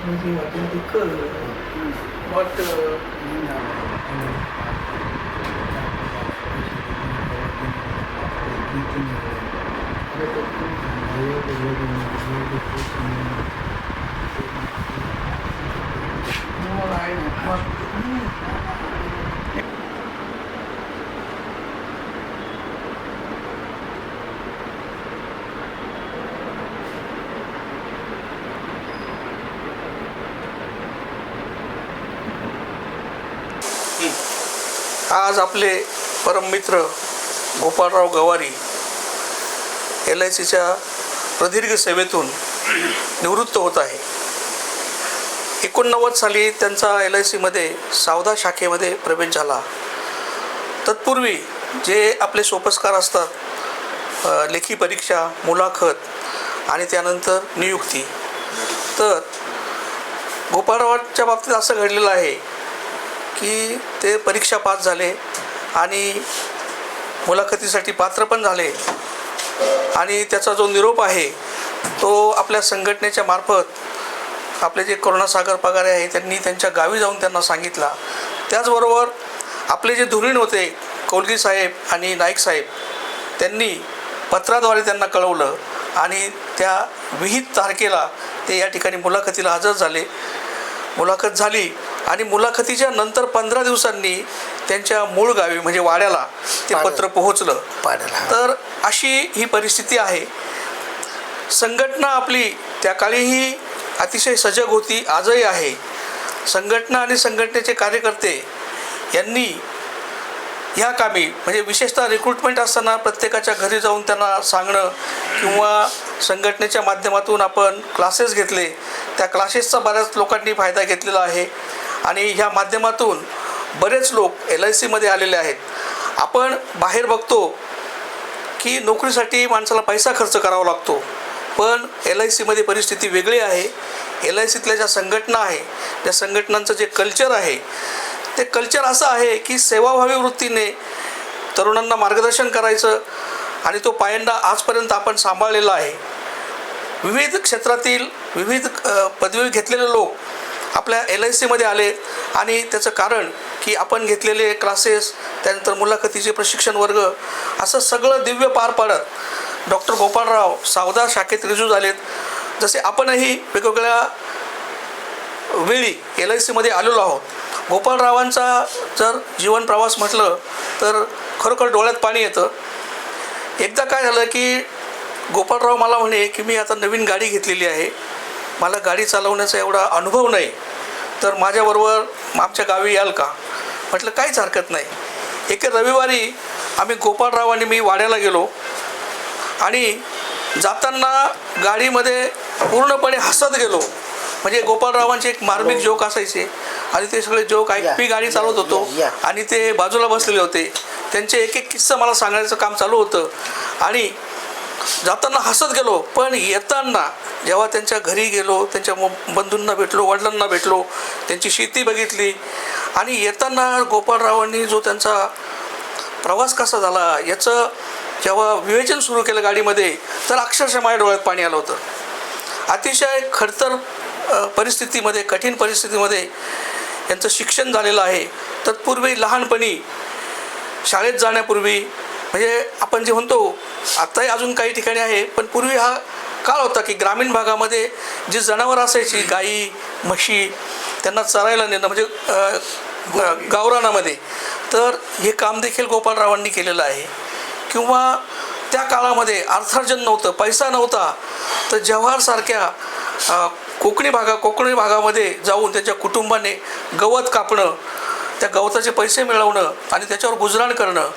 जे वाटेल ते कर. बट आज आपले परममित्र गोपाळराव गवारी LICच्या प्रदीर्घ सेवेतून निवृत्त होत आहे. 89 साली त्यांचा LICमध्ये सावधा शाखेमध्ये प्रवेश झाला. तत्पूर्वी जे आपले सोपस्कार असतात, लेखी परीक्षा, मुलाखत आणि त्यानंतर नियुक्ती, तर गोपाळरावांच्या बाबतीत असं घडलेलं आहे की ते परीक्षा पास झाले आणि मुलाखतीसाठी पात्र पण झाले आणि त्याचा जो निरोप आहे तो आपल्या संघटनेच्या मार्फत आपले जे करुणासागर पगारे आहे त्यांनी त्यांच्या गावी जाऊन त्यांना सांगितला. त्याचबरोबर आपले जे धुरीण होते कौलगी साहेब आणि नाईक साहेब त्यांनी पत्राद्वारे त्यांना कळवलं आणि त्या विहित तारखेला ते या ठिकाणी मुलाखतीला हजर झाले. मुलाखत झाली आणि मुलाखतीच्या नंतर 15 दिवसांनी त्यांच्या मूळ गावी म्हणजे वाड्याला ते पत्र पोहोचलं. तर अशी ही परिस्थिती आहे. संघटना आपली त्या काळीही अतिशय सजग होती, आजही आहे. संघटना आणि संघटनेचे कार्यकर्ते यांनी ह्या कामी म्हणजे विशेषतः रिक्रुटमेंट असताना प्रत्येकाच्या घरी जाऊन त्यांना सांगणं किंवा संघटनेच्या माध्यमातून आपण क्लासेस घेतले, त्या क्लासेसचा बऱ्याच लोकांनी फायदा घेतलेला आहे आणि ह्या माध्यमातून बरेच लोक LICमध्ये आलेले आहेत. आपण बाहेर बघतो की नोकरीसाठी माणसाला पैसा खर्च करावा लागतो, पण LICमध्ये परिस्थिती वेगळी आहे. LICतल्या ज्या संघटना आहे, त्या संघटनांचं जे कल्चर आहे ते कल्चर असं आहे की सेवाभावी वृत्तीने तरुणांना मार्गदर्शन करायचं आणि तो पायंडा आजपर्यंत आपण सांभाळलेला आहे. विविध क्षेत्रातील विविध पदवी घेतलेले लोक आपल्या LICमध्ये आले आणि त्याचं कारण की आपण घेतलेले क्लासेस, त्यानंतर मुलाखतीचे प्रशिक्षण वर्ग, असं सगळं दिव्य पार पाडत डॉक्टर गोपाळराव सावधा शाखेत रुजू झालेत. जसे आपणही वेगवेगळ्या वेळी LICमध्ये आलेलो आहोत. गोपाळरावांचा जर जीवन प्रवास म्हटलं तर खरोखर डोळ्यात पाणी येतं. एकदा काय झालं की गोपाळराव मला म्हणे की मी आता नवीन गाडी घेतलेली आहे, मला गाडी चालवण्याचा एवढा अनुभव नाही, तर माझ्याबरोबर आमच्या गावी याल का? म्हटलं काहीच हरकत नाही. एक रविवारी आम्ही गोपाळराव आणि मी वाड्याला गेलो आणि जाताना गाडीमध्ये पूर्णपणे हसत गेलो. म्हणजे गोपाळरावांचे एक मार्मिक जोक असायचे आणि ते सगळे जोक ऐकून मी गाडी चालवत होतो आणि ते बाजूला बसलेले होते. त्यांचे एक एक किस्सा मला सांगण्याचं काम चालू होतं आणि जाताना हसत गेलो. पण येताना जेव्हा त्यांच्या घरी गेलो, त्यांच्या बंधूंना भेटलो, वडिलांना भेटलो, त्यांची शेती बघितली आणि येताना गोपाळरावांनी जो त्यांचा प्रवास कसा झाला याचं जेव्हा विवेचन सुरू केलं गाडीमध्ये, तर अक्षरशः माझ्या डोळ्यात पाणी आलं होतं. अतिशय खडतर परिस्थितीमध्ये, कठीण परिस्थितीमध्ये यांचं शिक्षण झालेलं आहे. तत्पूर्वी लहानपणी शाळेत जाण्यापूर्वी म्हणजे आपण जे म्हणतो आत्ताही अजून काही ठिकाणी आहे, पण पूर्वी हा काळ होता की ग्रामीण भागामध्ये जी जनावरं असायची, गाई म्हशी, त्यांना चरायला नेणं म्हणजे गावरानामध्ये, तर हे काम देखील गोपाळरावांनी केलेलं आहे. किंवा त्या काळामध्ये अर्थार्जन नव्हतं, पैसा नव्हता, तर जव्हारसारख्या कोकणी भागामध्ये जाऊन त्यांच्या कुटुंबाने गवत कापणं, त्या गवताचे पैसे मिळवणं आणि त्याच्यावर गुजराण करणं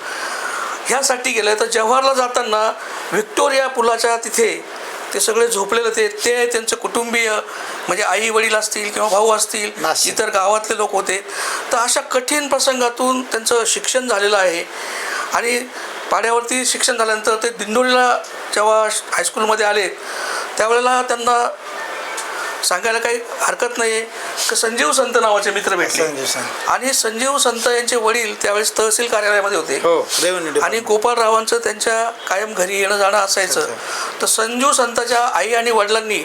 ह्यासाठी गेलं. तर जव्हारला जाताना व्हिक्टोरिया पुलाच्या तिथे ते सगळे झोपलेले ते त्यांचे कुटुंबीय म्हणजे आई वडील असतील किंवा भाऊ असतील, इतर गावातले लोक होते. तर अशा कठीण प्रसंगातून त्यांचं शिक्षण झालेलं आहे आणि पाड्यावरती शिक्षण झाल्यानंतर ते दिंडोरीला जेव्हा हायस्कूलमध्ये आले त्यावेळेला त्यांना सांगायला काही हरकत नाही आहे की संजीव संत नावाचे मित्र भेटले आणि संजीव संत यांचे वडील त्यावेळेस तहसील कार्यालयामध्ये होते आणि गोपाळरावांचं त्यांच्या कायम घरी येणं जाणं असायचं. तर संजीव संतांच्या आई आणि वडिलांनी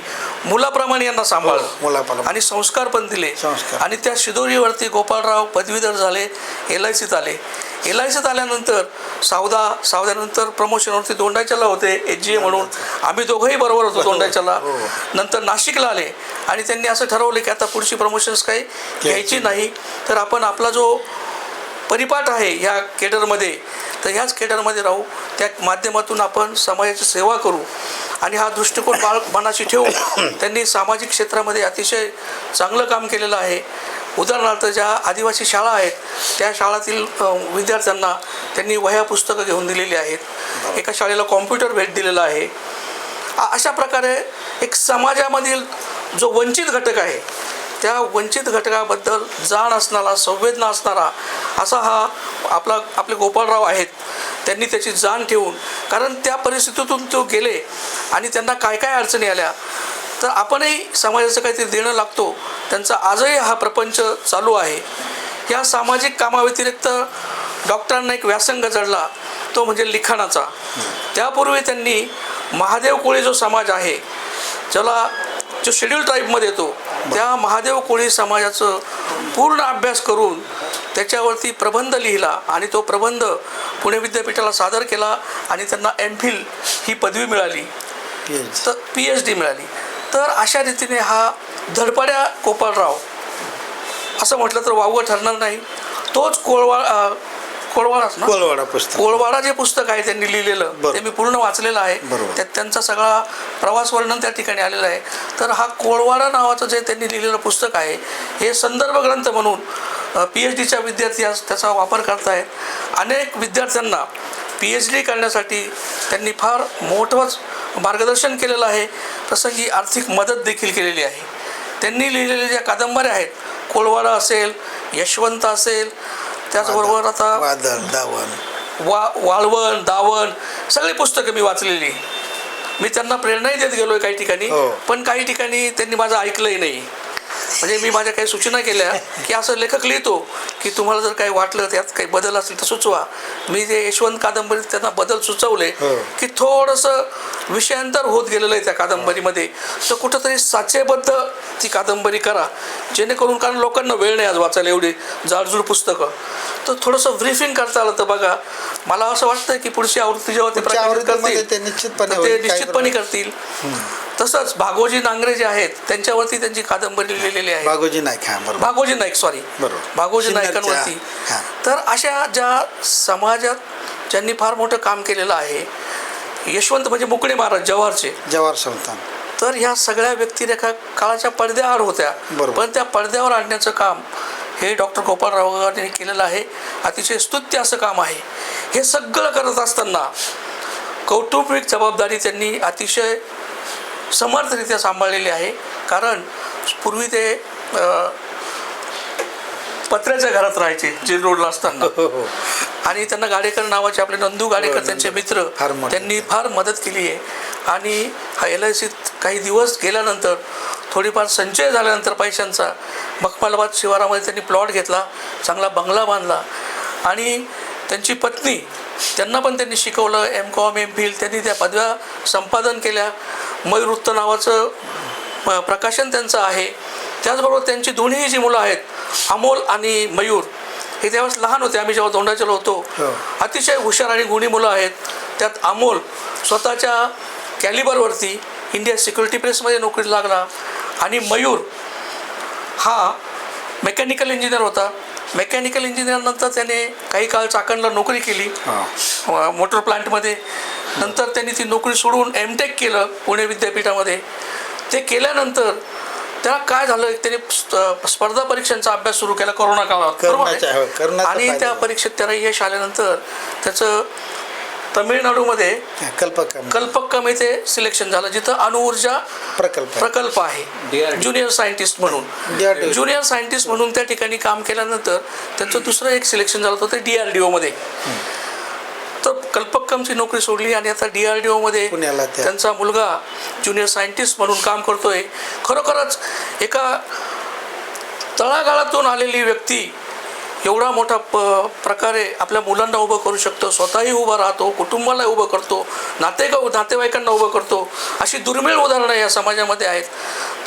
मुलाप्रमाणे यांना सांभाळलं मुलाप्रमाणे. आणि संस्कार पण दिले. संस्कार. आणि त्या शिदोरीवरती गोपाळराव पदवीधर झाले, LICत आले. LICत आल्यानंतर सावधानंतर प्रमोशनवरती दोंडाच्याला होते HGA म्हणून. आम्ही दोघंही बरोबर होतो दोंडाच्याला. नंतर नाशिकला आले आणि त्यांनी असं ठरवलं की आता पुढची प्रमोशन्स काही घ्यायची नाही, तर आपण आपला जो परिपाठ आहे ह्या केडरमध्ये, तर ह्याच केडरमध्ये राहू, त्या माध्यमातून आपण समाजाची सेवा करू. आणि हा दृष्टिकोन मनाशी ठेवून त्यांनी सामाजिक क्षेत्रामध्ये अतिशय चांगलं काम केलेलं आहे. उदाहरणार्थ ज्या आदिवासी शाळा आहेत त्या शाळातील विद्यार्थ्यांना त्यांनी वह्या पुस्तकं घेऊन दिलेली आहेत. एका शाळेला कॉम्प्युटर भेट दिलेला आहे. अशा प्रकारे एक समाजामधील जो वंचित घटक आहे त्या वंचित घटकाबद्दल जाण असणारा, संवेदना असणारा असा हा आपले गोपाळराव आहेत. त्यांनी त्याची जाण ठेवून, कारण त्या परिस्थितीतून तो गेले आणि त्यांना काय काय अडचणी आल्या, तर आपणही समाजाचं काहीतरी देणं लागतो. त्यांचा आजही हा प्रपंच चालू आहे. या सामाजिक कामाव्यतिरिक्त डॉक्टरांना एक व्यासंग जडला, तो म्हणजे लिखाणाचा. त्यापूर्वी त्यांनी महादेव कोळी जो समाज आहे, जो शेड्यूल ट्राईबमध्ये येतो, त्या महादेव कोळी समाजाचं पूर्ण अभ्यास करून त्याच्यावरती प्रबंध लिहिला आणि तो प्रबंध पुणे विद्यापीठाला सादर केला आणि त्यांना MPhil ही पदवी मिळाली, तर PhD मिळाली. तर अशा रीतीने हा धडपड्या गोपाळराव असं म्हटलं तर वावगं ठरणार नाही. तोच कोळवाडा जे पुस्तक आहे त्यांनी लिहिलेलं, ते मी पूर्ण वाचलेलं आहे. त्यात त्यांचा सगळा प्रवास वर्णन त्या ठिकाणी आलेला आहे. तर हा कोळवाडा नावाचं जे त्यांनी लिहिलेलं पुस्तक आहे हे संदर्भ ग्रंथ म्हणून PhDच्या विद्यार्थी त्याचा वापर करतायत. अनेक विद्यार्थ्यांना PhD करण्यासाठी त्यांनी फार मोठं मार्गदर्शन केलेलं आहे. प्रसंगी आर्थिक मदत देखील केलेली आहे. त्यांनी लिहिलेल्या ज्या कादंबऱ्या आहेत, कोळवाडा असेल, यशवंत असेल, त्याचबरोबर आता वाळवण, दावण, सगळी पुस्तकं मी वाचलेली. मी त्यांना प्रेरणाही देत गेलोय काही ठिकाणी, पण काही ठिकाणी त्यांनी माझं ऐकलंही नाही. म्हणजे मी माझ्या काही सूचना केल्या की असं लेखक लिहितो की तुम्हाला जर काही वाटलं त्यात काही बदल असेल तर सुचवा. मी जे यशवंत कादंबरीत त्यांना बदल सुचवले की थोडंसं विषयांतर होत गेलेलं आहे त्या कादंबरीमध्ये, तर कुठंतरी साचेबद्ध ती कादंबरी करा, जेणेकरून, कारण लोकांना वेळ नाही आज वाचायला एवढी जाडजूड पुस्तकं, तर थोडंसं ब्रीफिंग करता आलं तर बघा. मला असं वाटतं की पुढची आवृत्ती जेव्हा ते प्रकाशित करतील ते निश्चितपणे करतील. तसंच भागोजी नांगरे जे आहेत त्यांच्यावरती त्यांची कादंबरी लिहिलेली आहे, भागोजी नाईकांवरती. तर अशा ज्या समाजात ज्यांनी फार मोठं काम केलेलं आहे, यशवंत म्हणजे मुकणे महाराज जवाहर संस्थान, तर ह्या सगळ्या व्यक्तिरेखा काळाच्या पडद्याआड होत्या, पण त्या पडद्यावर आणण्याचं काम हे डॉक्टर गोपाळरावांनी केलेलं आहे. अतिशय स्तुत्य असं काम आहे. हे सगळं करत असताना कौटुंबिक जबाबदारी त्यांनी अतिशय समर्थरित्या सांभाळलेली आहे. कारण पूर्वी ते पत्र्याच्या घरात राहायचे जेल रोडला असताना, आणि त्यांना गाडेकर नावाचे आपले नंदू गाडेकर त्यांचे मित्र, त्यांनी फार मदत केली आहे. आणि हा LICत काही दिवस गेल्यानंतर थोडीफार संचय झाल्यानंतर पैशांचा मखमलाबाद शिवारामध्ये त्यांनी प्लॉट घेतला, चांगला बंगला बांधला. आणि त्यांची पत्नी, त्यांना पण त्यांनी शिकवलं, MCom MPhil त्यांनी त्या पदव्या संपादन केल्या. मयूरवृत्त नावाचं प्रकाशन त्यांचं आहे. त्याचबरोबर त्यांची दोन्ही जी मुलं आहेत, अमोल आणि मयूर, हे त्यावेळेस लहान होते आम्ही जेव्हा दोंडाच्याला होतो. अतिशय हुशार आणि गुणी मुलं आहेत. त्यात अमोल स्वतःच्या कॅलिबरवरती इंडिया सिक्युरिटी प्रेसमध्ये नोकरीला लागला, आणि मयूर हा मेकॅनिकल इंजिनियर होता. मेकॅनिकल इंजिनियरनंतर त्याने काही काळ चाकणला नोकरी केली मोटर प्लांटमध्ये. नंतर त्यांनी ती नोकरी सोडून MTech केलं पुणे विद्यापीठामध्ये. ते केल्यानंतर त्याला काय झालं, त्याने स्पर्धा परीक्षांचा अभ्यास सुरू केला कोरोना काळात, आणि त्या परीक्षेत त्याला यश आल्यानंतर त्याचं तमिळनाडूमध्ये कल्पक्कम येथे सिलेक्शन झालं, जिथं अणुऊर्जा प्रकल्प आहे. ज्युनियर सायंटिस्ट म्हणून त्या ठिकाणी काम केल्यानंतर त्यांचं दुसरं एक सिलेक्शन झालं होतं ते DRDO मध्ये. तर कल्पक्कमची नोकरी सोडली आणि आता DRDO मध्ये त्यांचा मुलगा ज्युनियर सायंटिस्ट म्हणून काम करतोय. खरोखरच एका तळागाळातून आलेली व्यक्ती एवढा मोठा प्रकारे आपल्या मुलांना उभं करू शकतो, स्वतःही उभा राहतो, कुटुंबाला उभं करतो, नातेवाईकांना उभं करतो, अशी दुर्मिळ उदाहरणं या समाजामध्ये आहेत.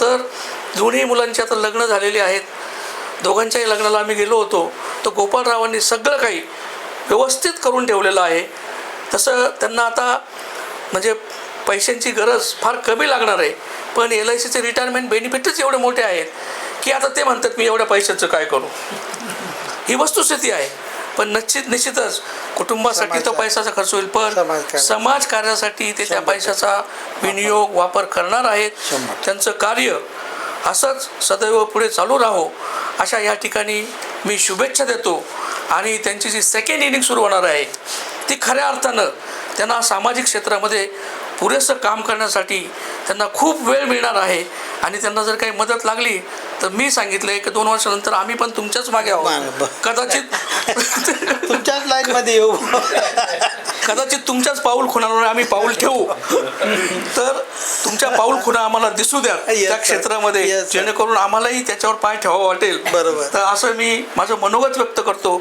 तर दोन्ही मुलांची आता लग्न झालेली आहेत. दोघांच्याही लग्नाला आम्ही गेलो होतो, तर गोपाळरावांनी सगळं काही व्यवस्थित करून ठेवलेलं आहे. तसं त्यांना आता म्हणजे पैशांची गरज फार कमी लागणार आहे, पण LICचे रिटायरमेंट बेनिफिटच एवढे मोठे आहेत की आता ते म्हणतात मी एवढ्या पैशाचं काय करू. ही वस्तुस्थिती आहे. पण निश्चितच कुटुंबासाठी तो पैशाचा खर्च होईल, पण समाज कार्यासाठी ते त्या पैशाचा विनियोग वापर करणार आहेत. त्यांचं कार्य असंच सदैव पुढे चालू राहो अशा या ठिकाणी मी शुभेच्छा देतो. आणि त्यांची जी सेकंड इनिंग सुरू होणार आहे ती खऱ्या अर्थानं त्यांना सामाजिक क्षेत्रामध्ये पुरेसं काम करण्यासाठी त्यांना खूप वेळ मिळणार आहे. आणि त्यांना जर काही मदत लागली तर मी सांगितलं आहे की 2 वर्षानंतर आम्ही पण तुमच्याच मागे आहोत. कदाचित तुमच्याच लाईनमध्ये येऊ, कदाचित तुमच्याच पाऊल खुणावर आम्ही पाऊल ठेवू. तर तुमच्या पाऊल खुणा आम्हाला दिसू द्या त्या क्षेत्रामध्ये, जेणेकरून आम्हालाही त्याच्यावर पाय ठेवावं वाटेल. बरोबर. तर असं मी माझं मनोगत व्यक्त करतो.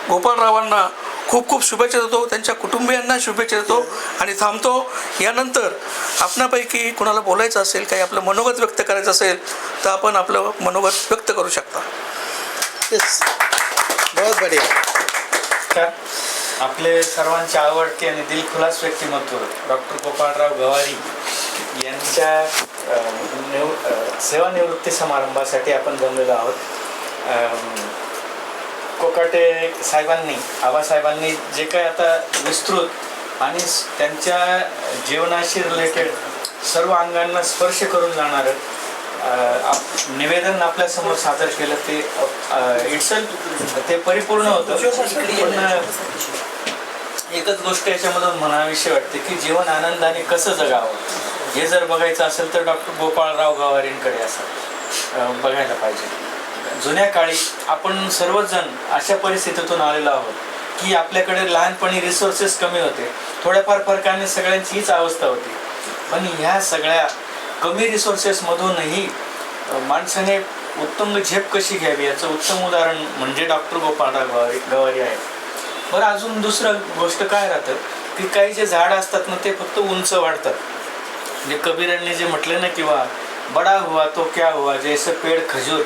गोपाळरावांना खूप खूप शुभेच्छा देतो, त्यांच्या कुटुंबियांना शुभेच्छा देतो आणि थांबतो. यानंतर आपणापैकी कुणाला बोलायचं असेल, काही आपलं मनोगत व्यक्त करायचं असेल तर आपण आपलं मनोगत व्यक्त करू शकता. बहुत बढिया. आपले सर्वांचे आवडते आणि दिलखुलास व्यक्तिमत्व डॉक्टर गोपाळराव गवारी यांच्या सेवानिवृत्ती समारंभासाठी आपण जमलेलो आहोत. कोकाटे साहेबांनी, आबासाहेबांनी जे काही आता विस्तृत आणि त्यांच्या जीवनाशी रिलेटेड सर्व अंगांना स्पर्श करून जाणारं निवेदन आपल्यासमोर सादर केलं, ते ते परिपूर्ण होतं. पण एकच गोष्ट याच्यामधून म्हणावीशी वाटते की जीवन आनंदाने कसं जगावं हे जर बघायचं असेल तर डॉक्टर गोपाळराव गवारींकडे असं बघायला पाहिजे. जुन्या काळी आपण सर्वच जण अशा परिस्थितीतून आलेलो आहोत की आपल्याकडे लहानपणी रिसोर्सेस कमी होते, थोड्याफार फरकाने सगळ्यांची हीच अवस्था होती. पण ह्या सगळ्या कमी रिसोर्सेसमधूनही माणसाने उत्तम झेप कशी घ्यावी याचं उत्तम उदाहरण म्हणजे डॉक्टर गोपाळराव गवारी आहे. बरं, अजून दुसरं गोष्ट काय राहतं की काही जे झाड असतात ना ते फक्त उंच वाढतात. म्हणजे कबीरांनी जे म्हटलं ना किंवा बडा हुआ तो क्या हुआ जैसे पेड़ खजूर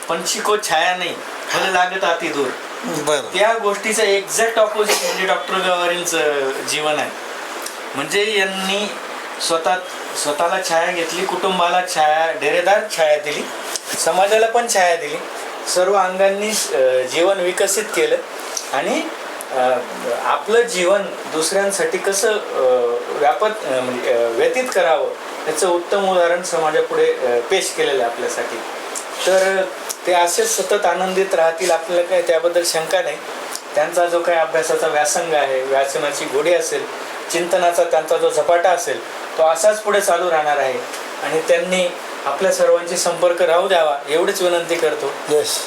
पंछी को छाया नाही फल लागत अति दूर. त्या गोष्टीचं एक्झॅक्ट ऑपोजिट म्हणजे डॉक्टर गवारींचं जीवन आहे. म्हणजे यांनी स्वतःला छाया घेतली, कुटुंबाला छाया, डेरेदार छाया दिली, समाजाला पण छाया दिली, सर्व अंगांनी जीवन विकसित केलं आणि आपलं जीवन दुसऱ्यांसाठी कसं म्हणजे व्यतीत करावं याचं उत्तम उदाहरण समाजापुढे पेश केलेलं आहे आपल्यासाठी. तर ते असेच सतत आनंदित राहतील, आपल्याला काय त्याबद्दल शंका नाही. त्यांचा जो काही अभ्यासाचा व्यासंग आहे, वाचनाची गोडी असेल, चिंतनाचा त्यांचा जो झपाटा असेल तो असाच पुढे चालू राहणार आहे आणि त्यांनी आपल्या सर्वांची संपर्क राहू द्यावा एवढीच विनंती करतो.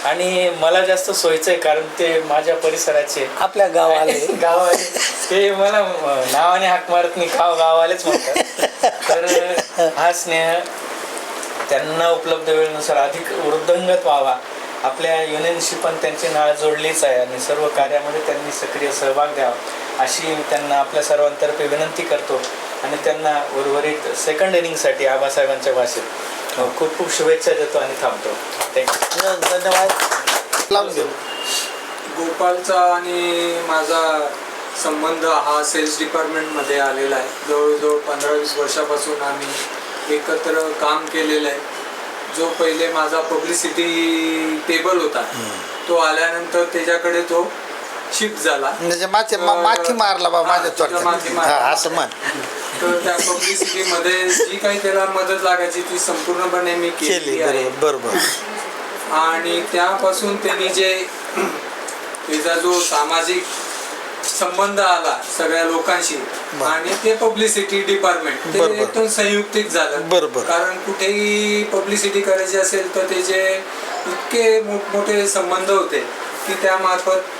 आणि मला जास्त सोयीचं आहे कारण ते माझ्या परिसराचे, आपल्या गावाले ते मला नावाने हाक मारत नाही, गावालेच म्हणतात. तर हा स्नेह त्यांना उपलब्ध वेळेनुसार अधिक वृद्धंगत व्हावा. आपल्या युनियनशी पण त्यांची नाळ जोडलीच आहे आणि सर्व कार्यामध्ये त्यांनी सक्रिय सहभाग द्यावा अशी त्यांना आपल्या सर्वांतर्फे विनंती करतो आणि त्यांना उर्वरित सेकंड इनिंगसाठी आबासाहेबांच्या भाषेत खूप खूप शुभेच्छा देतो आणि थांबतो. थँक्यू. धन्यवाद. गोपालचा आणि माझा संबंध हा सेल्स डिपार्टमेंटमध्ये आलेला आहे. जवळजवळ 15-20 वर्षापासून आम्ही एकत्र काम केलेलं आहे. जो पहिले माझा पब्लिसिटी टेबल होता तो आल्यानंतर त्याच्याकडे तो शिफ्ट झाला. म्हणजे माथी मारला बा माझ्या असं म्हण. तर त्या पब्लिसिटीमध्ये जी काही त्याला मदत लागायची ती संपूर्णपणे मी केली आहे. बरोबर. आणि त्यापासून त्यांनी जे त्याचा जो सामाजिक संबंध आला सगळ्या लोकांशी आणि ते पब्लिसिटी डिपार्टमेंट ते एकदम संयुक्तिक झालं. बरोबर. कारण कुठेही पब्लिसिटी करायची असेल तर त्याचे इतके मोठमोठे संबंध होते की त्यामार्फत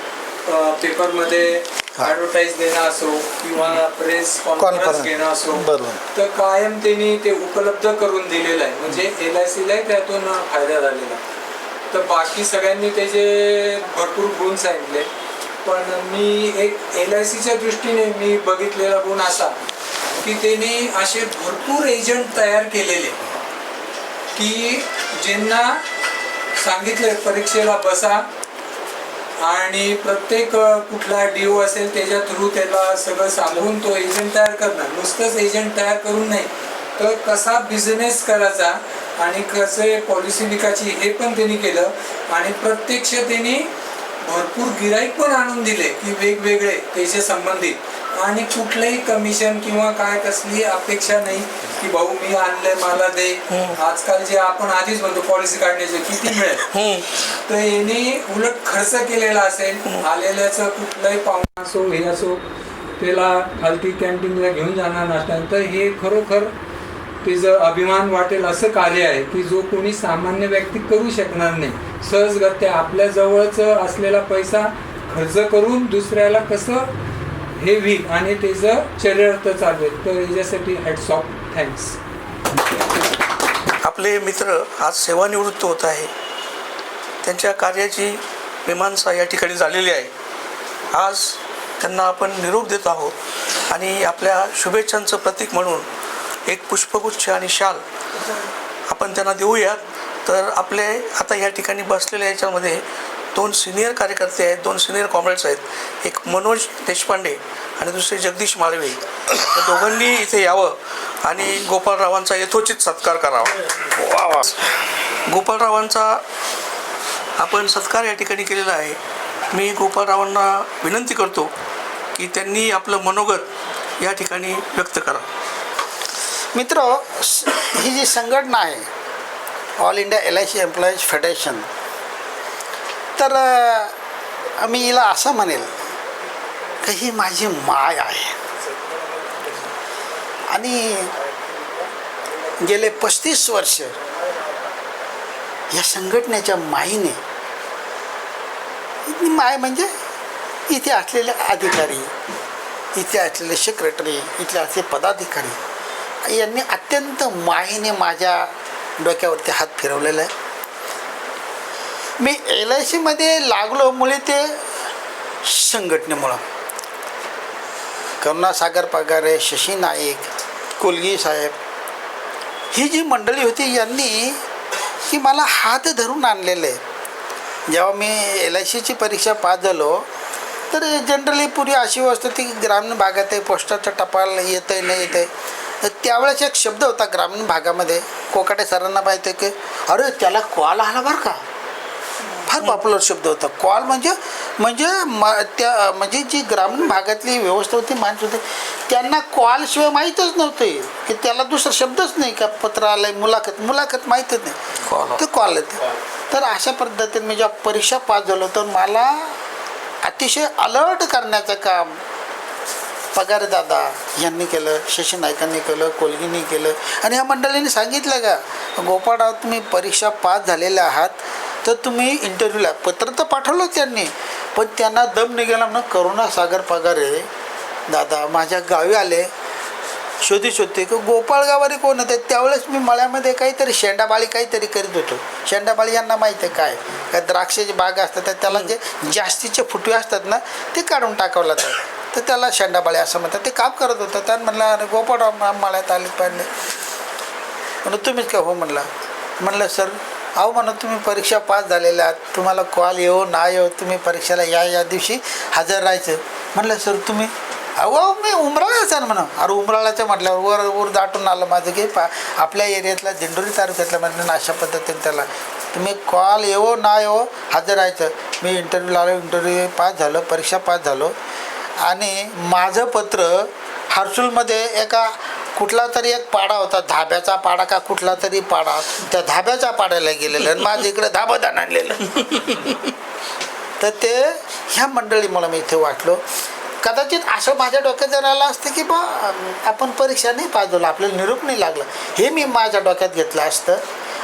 पेपरमध्ये ॲडव्हर्टाईज देणं असो किंवा प्रेस कॉन्फरन्स घेणं असो तर कायम त्यांनी ते उपलब्ध करून दिलेलं आहे. म्हणजे LICलाही त्यातून फायदा झालेला. तर बाकी सगळ्यांनी त्याचे भरपूर गुण सांगितले. पण मी एक LICच्या दृष्टीने मी बघितलेला गुण असा की त्यांनी असे भरपूर एजंट तयार केलेले की ज्यांना सांगितले परीक्षेला बसा आणि प्रत्येक कुठला DO असेल त्याच्या थ्रू त्याला सगळं सांगून तो एजंट तयार करणार. नुसतंच एजंट तयार करून नाही तर कसा बिझनेस करायचा आणि कसे पॉलिसी विकायची हे पण त्यांनी केलं. आणि प्रत्यक्ष त्यांनी भरपूर गिराईक पण आणून दिले की वेगवेगळे त्याचे संबंधित आणि कुठलंही कमिशन किंवा काय कसली अपेक्षा नाही की भाऊ मी आणले मला दे. आजकाल जे आपण आधीच म्हणतो पॉलिसी काढण्याचे किती मिळेल तर याने उलट खर्च केलेला असेल. आलेल्याचं कुठलाही पाहुणा असो हे असो त्याला खालती कॅन्टीनला घेऊन जाणार नसताना तर हे खरोखर तिचं अभिमान वाटेल असं कार्य आहे की जो कोणी सामान्य व्यक्ती करू शकणार नाही. सहजगत्या आपल्या जवळच असलेला पैसा खर्च करून दुसऱ्याला कसं हे होईल आणि त्याचं चरितार्थ चालवेल. तर याच्यासाठी हॅट्स ऑफ, थँक्स. आपले मित्र आज सेवानिवृत्त होत आहे. त्यांच्या कार्याची मीमांसा या ठिकाणी झालेली आहे. आज त्यांना आपण निरोप देत आहोत आणि आपल्या शुभेच्छांचं प्रतीक म्हणून एक पुष्पगुच्छ आणि शाल आपण त्यांना देऊयात. तर आपले आता या ठिकाणी बसलेल्या याच्यामध्ये 2 सिनियर कार्यकर्ते आहेत, 2 सिनियर कॉम्रेड्स आहेत. एक मनोज देशपांडे आणि दुसरे जगदीश माळवे. तर दोघांनी इथे यावं आणि गोपाळरावांचा यथोचित सत्कार करावा. गोपाळरावांचा आपण सत्कार या ठिकाणी केलेला आहे. मी गोपाळरावांना विनंती करतो की त्यांनी आपलं मनोगत या ठिकाणी व्यक्त करा. मित्र, ही जी संघटना आहे all India LIC employees federation, तर मी हिला असं म्हणेल की ही माझी माय आहे. आणि गेले 35 वर्ष या संघटनेच्या माईने, माय म्हणजे इथे असलेले अधिकारी, इथे असलेले सेक्रेटरी, इथले असलेले पदाधिकारी यांनी अत्यंत मायेने माझ्या डोक्यावरती हात फिरवलेला आहे. मी LICमध्ये लागलो मुळे ते संघटनेमुळं. करुणासागर पगारे, शशी नाईक, कोलगी साहेब, ही जी मंडळी होती यांनी की मला हात धरून आणलेलं आहे. जेव्हा मी LICची परीक्षा पास झालो तर जनरली पूर्वी अशी व्यवस्था होती की ग्रामीण भागात आहे, पोस्टाचं टपाल येतं आहे नाही येतं आहे. तर त्यावेळेस एक शब्द होता ग्रामीण भागामध्ये, कोकाटे सरांना माहिती आहे की अरे त्याला कॉल आला बरं का. फार पॉप्युलर शब्द होता कॉल. म्हणजे जी ग्रामीण भागातली व्यवस्था होती, माणसं होते, त्यांना कॉलशिवाय माहीतच नव्हते की त्याला दुसरा शब्दच नाही का पत्र आलं, मुलाखत माहीतच नाही, ते कॉल येते. तर अशा पद्धतीने मी जेव्हा परीक्षा पास झालो तर मला अतिशय अलर्ट करण्याचं काम पगारे दादा यांनी केलं, शशी नाईकांनी केलं, कोलगींनी केलं. आणि या मंडळींनी सांगितलं का गोपाळराव तुम्ही परीक्षा पास झालेले आहात तर तुम्ही इंटरव्ह्यूला, पत्र तर पाठवलं त्यांनी, पण त्यांना दम निघाला म्हणून करुणासागर पगारे दादा माझ्या गावी आले, शोधित की गोपाळगावारी कोण होते. त्यावेळेस मी मळ्यामध्ये काहीतरी शेंडाबाळी काहीतरी करीत होतो. शेंडाबाळी यांना माहीत आहे काय द्राक्षाची बाग असतात तर त्याला जे जास्तीचे फुटवे असतात ना ते काढून टाकावं लागतं, तर त्याला शेंडाबाळी असं म्हणतात. ते काम करत होतं. त्यानं म्हणलं अरे गोपाळराव मळ्यात आले पाहिले म्हणून तुम्हीच का हो म्हणलं सर अहो म्हणून तुम्ही परीक्षा पास झालेल्या आहात, तुम्हाला कॉल येऊ ना येऊ तुम्ही परीक्षेला या दिवशी हजर राहायचं. म्हणलं सर तुम्ही अहो मी उमराळाचा म्हणा. अरे उमराळाचं म्हटल्यावर वर दाटून आलं माझं की आपल्या एरियातला दिंडोरी तालुक्यातला म्हणजे अशा पद्धतीने त्याला तुम्ही कॉल येवो ना येवो हजर राहायचं. मी इंटरव्ह्यूला आलो, इंटरव्ह्यू पास झालो, परीक्षा पास झालो. आणि माझं पत्र हर्सुलमध्ये एका कुठला तरी एक पाडा होता, धाब्याचा पाडा का कुठला तरी पाडा, त्या धाब्याच्या पाड्याला गेलेलं आणि माझं इकडे धाबदान आणलेलं. तर ते ह्या मंडळीमुळे मी इथे वाटलो. कदाचित असं माझ्या डोक्यात जर आलं असतं की बा आपण परीक्षा नाही पास झालो, आपल्याला निरोप नाही लागला, हे मी माझ्या डोक्यात घेतलं असतं.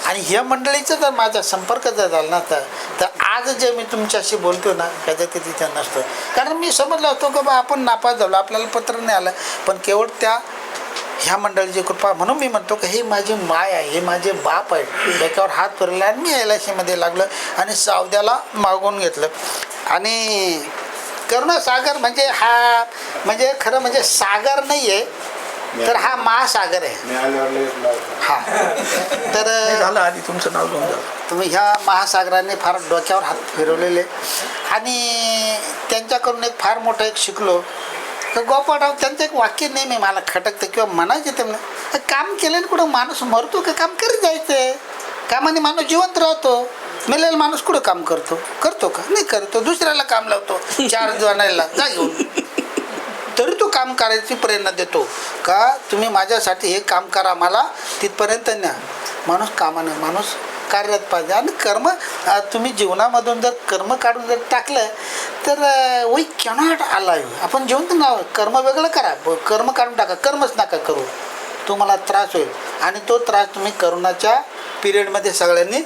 आणि ह्या मंडळीचा जर माझा संपर्क जर झाला नसता तर आज जे मी तुमच्याशी बोलतो ना कदाचित तिथं नसतं. कारण मी समजलं होतो की बा आपण नापास झालो, आपल्याला पत्र नाही आलं, पण केवळ त्या ह्या मंडळीची कृपा, म्हणून मी म्हणतो की हे माझी माय आहे, हे माझे बाप आहे. डोक्यावर हात फिरला आणि मी LICमध्ये लागलो आणि सावद्याला मागून घेतलं. आणि करुणासागर म्हणजे हा म्हणजे खरं म्हणजे सागर नाही आहे, तर हा महासागर आहे. हा तर झालं आधी तुमचं नाव घेऊन जा. तुम्ही ह्या महासागराने फार डोक्यावर हात फिरवलेले आणि त्यांच्याकडून एक फार मोठं एक शिकलो. तर गोपाळराव त्यांचं एक वाक्य नेहमी मला खटकतं किंवा म्हणायचे त्यांना, काम केल्याने कुठं माणूस मरतो का? काम करीत जायचं. कामाने माणूस जिवंत राहतो. मेलेला माणूस कुठं काम करतो? करतो का? नाही करतो. दुसऱ्याला काम लावतो, 4 जणांना जा घेऊन, तरी तो काम करायची प्रेरणा देतो का तुम्ही माझ्यासाठी हे काम करा, मला तिथपर्यंत न्या. माणूस कामाने, माणूस कार्यरत पाहिजे. आणि कर्म तुम्ही जीवनामधून जर कर्म काढून जर टाकलं तर वी कॅनॉट अलाइव्ह. आपण जिवंत नाव कर्म वेगळं करा, कर्म काढून टाका, कर्मच नका करू, तुम्हाला त्रास होईल. आणि तो त्रास तुम्ही करोनाच्या पिरियडमध्ये सगळ्यांनी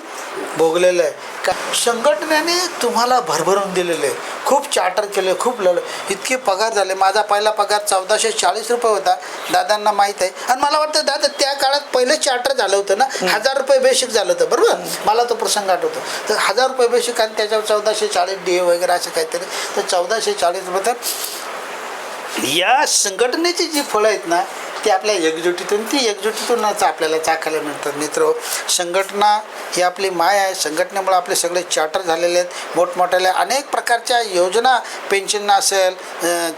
भोगलेलं आहे. का संघटनेने तुम्हाला भरभरून दिलेलं आहे. खूप चार्टर केले, खूप लढ, इतके पगार झाले. माझा पहिला पगार 1440 रुपये होता, दादांना माहीत आहे. आणि मला वाटतं दादा त्या काळात पहिलं चार्टर झालं होतं ना, 1000 रुपये बेसिक झालं होतं, बरोबर? मला तो प्रसंग आठवतो. तर 1000 रुपये बेसिक आणि त्याच्यावर 1440 DA वगैरे असं काहीतरी. तर 1440 रुपये. तर या संघटनेची जी फळं आहेत ना, ती आपल्या एकजुटीतून, ती एकजुटीतूनच आपल्याला चाखायला मिळतात. मित्र, संघटना ही आपली माय आहे. संघटनेमुळे आपले सगळे चार्टर झालेले आहेत. मोठमोठ्याल्या अनेक प्रकारच्या योजना, पेन्शन असेल,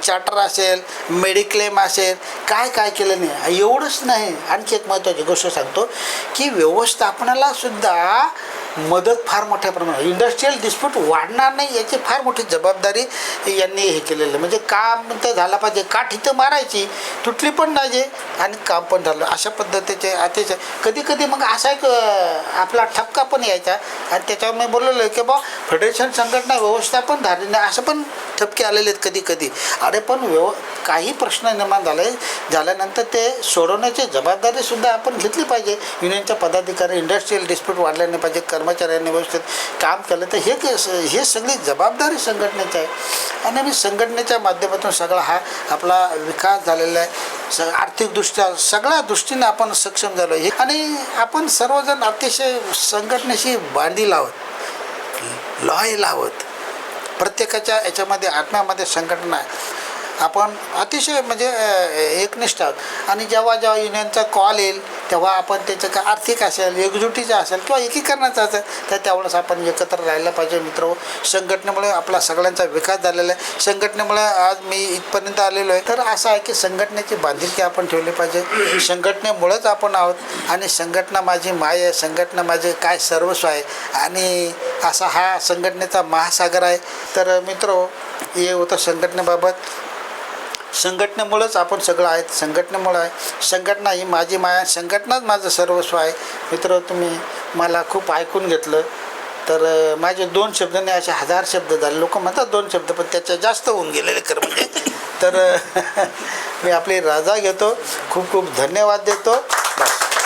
चार्टर असेल, मेडिक्लेम असेल, काय काय केलं नाही. एवढंच नाही, आणखी एक महत्त्वाची गोष्ट सांगतो की व्यवस्थापनाला सुद्धा मदत फार मोठ्या प्रमाणात. इंडस्ट्रीयल डिस्प्यूट वाढणार नाही याची फार मोठी जबाबदारी यांनी हे केलेलं. म्हणजे काम तर झालं पाहिजे, काठ इथं मारायची, तुटली पण पाहिजे आणि काम पण झालं, अशा पद्धतीचे अतिशय. कधी कधी मग असा एक आपला ठपका पण यायचा आणि त्याच्यावर मी बोललेलो की बा फेडरेशन संघटना व्यवस्थापन धारली नाही, असं पण ठपके आलेले आहेत कधी कधी. अरे पण काही प्रश्न निर्माण झाल्यानंतर ते सोडवण्याची जबाबदारीसुद्धा आपण घेतली पाहिजे. युनियनच्या पदाधिकारी, इंडस्ट्रीयल डिस्प्यूट वाढले नाही पाहिजे, कर्मचाऱ्यांनी व्यवस्थित काम केलं तर हे सगळी जबाबदारी संघटनेची आहे. आणि मी संघटनेच्या माध्यमातून सगळा हा आपला विकास झालेला आहे. आर्थिकदृष्ट्या सगळ्या दृष्टीने आपण सक्षम झालो आहे. आणि आपण सर्वजण अतिशय संघटनेशी बांधील आहोत, लॉयल आहोत. प्रत्येकाच्या याच्यामध्ये आत्म्यामध्ये संघटना आहे. आपण अतिशय म्हणजे एकनिष्ठ आहोत. आणि जेव्हा जेव्हा युनियनचा कॉल येईल तेव्हा आपण त्याचं काय आर्थिक असेल, एकजुटीचं असेल किंवा एकीकरणाचं असेल तर त्यावेळेस आपण एकत्र राहायला पाहिजे. मित्र, संघटनेमुळे आपला सगळ्यांचा विकास झालेला आहे. संघटनेमुळे आज मी इथपर्यंत आलेलो आहे. तर असं आहे की संघटनेची बांधिलकी आपण ठेवली पाहिजे. संघटनेमुळेच आपण आहोत आणि संघटना माझी माय आहे, संघटना माझे काय सर्वस्व आहे आणि असा हा संघटनेचा महासागर आहे. तर मित्र, हे होतं संघटनेबाबत. संघटनेमुळेच आपण सगळं आहेत, संघटनेमुळं आहे. संघटना ही माझी माया, संघटनाच माझं सर्वस्व आहे. मित्र, तुम्ही मला खूप ऐकून घेतलं. तर माझे 2 शब्द नाही, असे 1000 शब्द झाले. लोक म्हणतात 2 शब्द, पण त्याच्या जास्त होऊन गेलेले खरं म्हणजे. तर मी आपली रजा घेतो, खूप खूप धन्यवाद देतो. बस.